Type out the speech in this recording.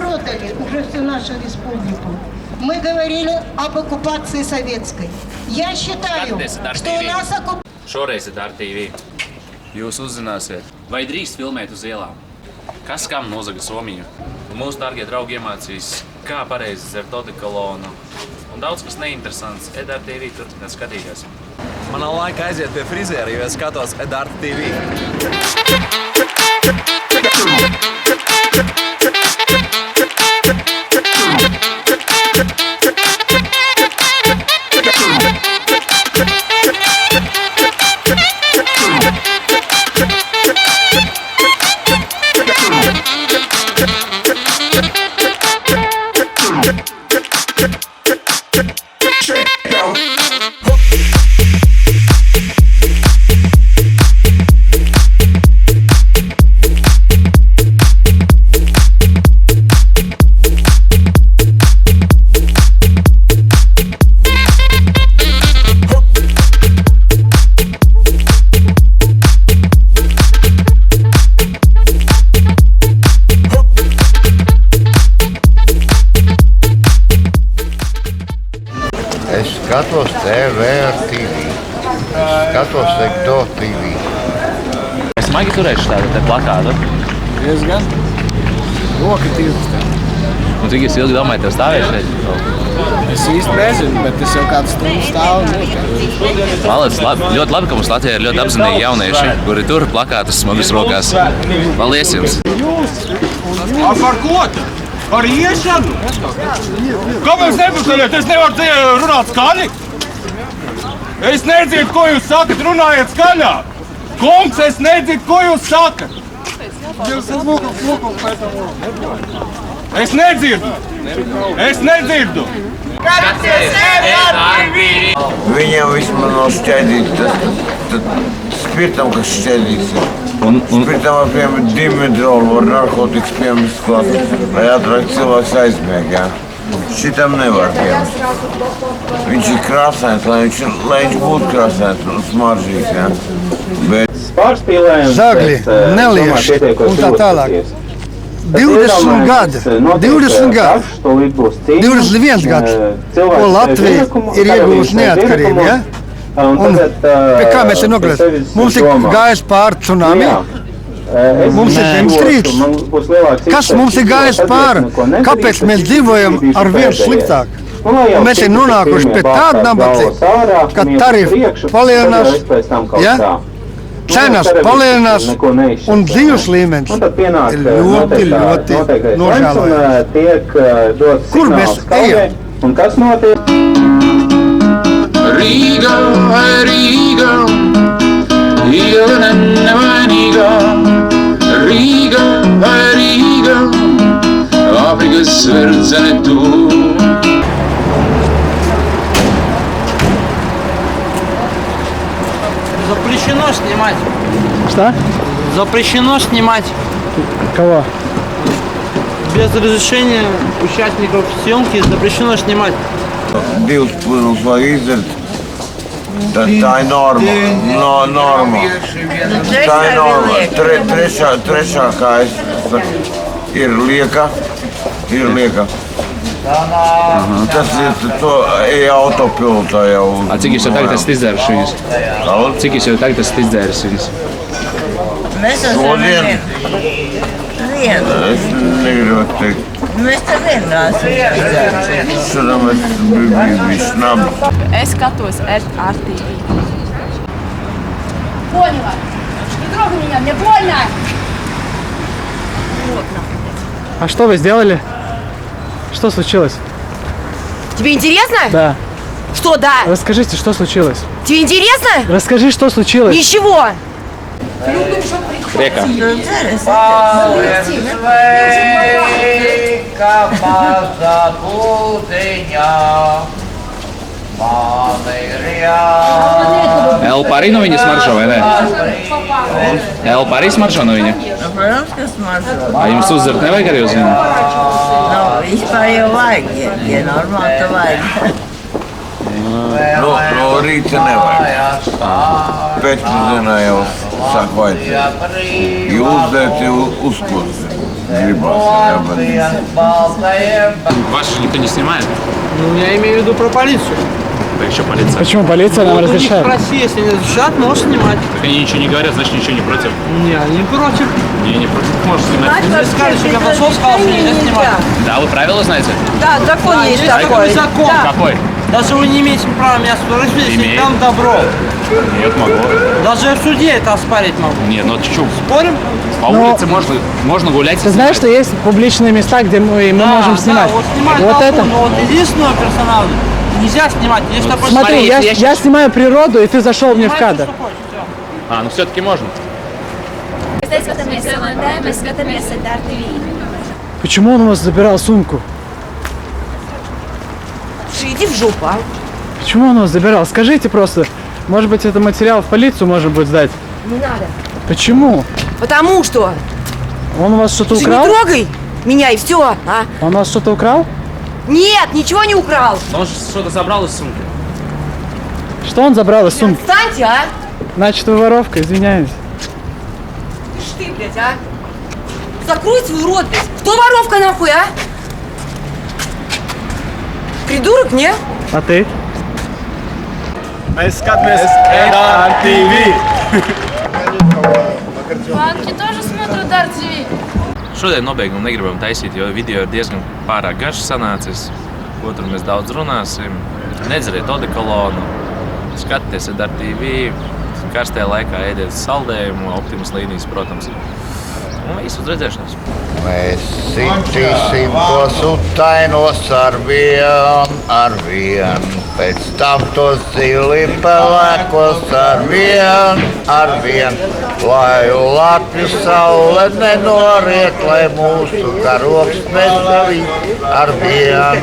продали уже всю нашу республику. Мы говорили об оккупации советской. Я считаю, что у нас оккупация... Šoreiz ir Dara TV. Jūs uzzināsiet, vai drīkst filmēt uz ielām, kas kam nozaga Somiju. Mūsu dārgie draugi iemācīs, kā pareizi dzert odekolonu un daudz kas neinteresants. Dara TV turpināt skatīties. Man nav laika aiziet pie friziera, jo es skatos Dara TV. Es skatos TVR TV. Es skatos Ekdo TV. Es maigi turēšu tādu te plakātu. Diezgan. Roka tīrsta. Un cik es ilgi domāju, tev stāvēšu šeit? Es īsti nezinu, bet es jau kādu stundu stāvu. Malacis, ļoti labi, ka mums Latvijā ir ļoti apzinīgi jaunieši, kuri tur plakātus smagas rokās. Paldies jums! Par ko tad? Par iešanu? Kāpēc nepakaļiet? Es nevaru runāt skaļi? Es nedzirdu, ko jūs sakat, runājiet skaļāk! Kungs, es nedzirdu, ko jūs sakat! Es nedzirdu! Es nedzirdu! Viņam vismaz nav šķēdīts, tad spirtam, kas šķēdīts. Spirtam var piemēram dimedrolu, var narkotikas piemēram klāt, lai atrakt cilvēks aizmieg, jā. Šitam nevar piemēram. Viņš ir krāsains, lai viņš būtu krāsains un smaržīgs, jā. Bet... Zagļi, nelieši un tā tālāk. 20 gadi, 21 gads, ko Latvija ir iegūst neatkarību, ja? Un pie kā mēs ir nogriezti? Mums ir gājis pāri tsunami, mums ir zemestrīces. Kas mums ir gājis pāri? Kāpēc mēs dzīvojam ar vien sliktāk? Un mēs ir nonākuši pie tāda nabadzība, ka tarifi palielinās, ja? Cenas palielinās un dzīves līmenis ir ļoti, ļoti nožēlojams. Kur mēs ejam? Un kas notiek? Rīga, Rīga, iela nevainīga. Rīga, Rīga, Āfrikas verdzene tu. Запрещено снимать. Что? Запрещено снимать Кого? без разрешения участников съемки. Запрещено снимать. Divus plūnus var izdarīt. Tā ir norma. Norma. Tā ir norma. Trešākā ir lieka. Tas ir to autopilotā jau. Cik jūs jau tagad esat izdzēruši viņus? Cik jūs jau tagad esat izdzēruši viņus? Mēs esam vienu. Es negribu teikt. Mēs te vienā esam izdzēruši. Šodien mēs bija šnabi. Es skatos RTV. Поняла. Не трогай меня, мне больно. А что вы сделали? Что случилось? Тебе интересно? Да. Что да? Расскажите, что случилось? Тебе интересно? Расскажи, что случилось. Ничего. Priekā. Elpa arī no viņa smaržo, vai ne? Elpa arī smaržo no viņa? Protams, ka smaržo. Vai jums uzdzert nevajag arī uz viņu? Vispār jau vajag, ja normāli to vajag. No rīta nevajag. Pēcpusdienā jau sāk vajadzēt. Jūs dēļ uzklāt. Вас же никто не снимает? Ну, я имею в виду про полицию. Да еще полиция. Почему полиция нам Вот у них разрешает? в России, если не разрешат, можешь снимать. Так они ничего не говорят, значит ничего не против. Не, они против. Не против. Можешь снимать. Ты скажешь, что я пошел, сказал, что нельзя снимать. Да, вы правила знаете? Да, закон есть Есть такой такой. закон. Какой? Даже вы не имеете права меня сфотографировать, если Имею. там добро. Нет, могу. Даже в суде это оспорить могу. Нет, ну ты что? Спорим? По улице можно гулять. Ты знаешь, что есть публичные места, где мы можем снимать? Да, вот снимать Вот толпу, это. но вот единственного персонажа нельзя снимать. Есть такой Смотри, я снимаю природу, и ты зашел мне в Снимай кадр. всё, что хочешь, всё. А, ну все-таки можно. Mēs neskatāmies LND, mēs skatāmies RTV. Почему он у вас забирал сумку? Иди в жопу, а. Почему он у вас забирал? Скажите просто. Может быть, это материал в полицию можно будет сдать? Не надо. Почему? Потому что. Он у вас что-то Ты не украл? трогай меня и все, а. Он у вас что-то украл? Нет, ничего не украл. Он же что-то забрал из сумки. Что он забрал из сумки? Отстаньте, а. Значит, вы воровка, извиняюсь. Ты ж ты, блядь, а. Закрой свой рот, блядь. Кто воровка нахуй, а? Придурок, не? А ты? Mēs skatāmies RTV. Банки тоже смотрят RTV. Šodien nobeigumu negribam taisīt, jo video ir diezgan pārāk garš sanācis. Ko tur mēs daudz runāsim. Nedzeriet odekolonu, skatieties RTV, karstajā laikā ēdiet saldējumu, Optimus līnijas, protams. Un visu uz redzēšanos. Mēs sitīsim tos utainos ar vien, pēc tam tos zili pelēkos ar vien, lai Latviju saule nenoriet, lai mūsu karoks nesavīt ar vien.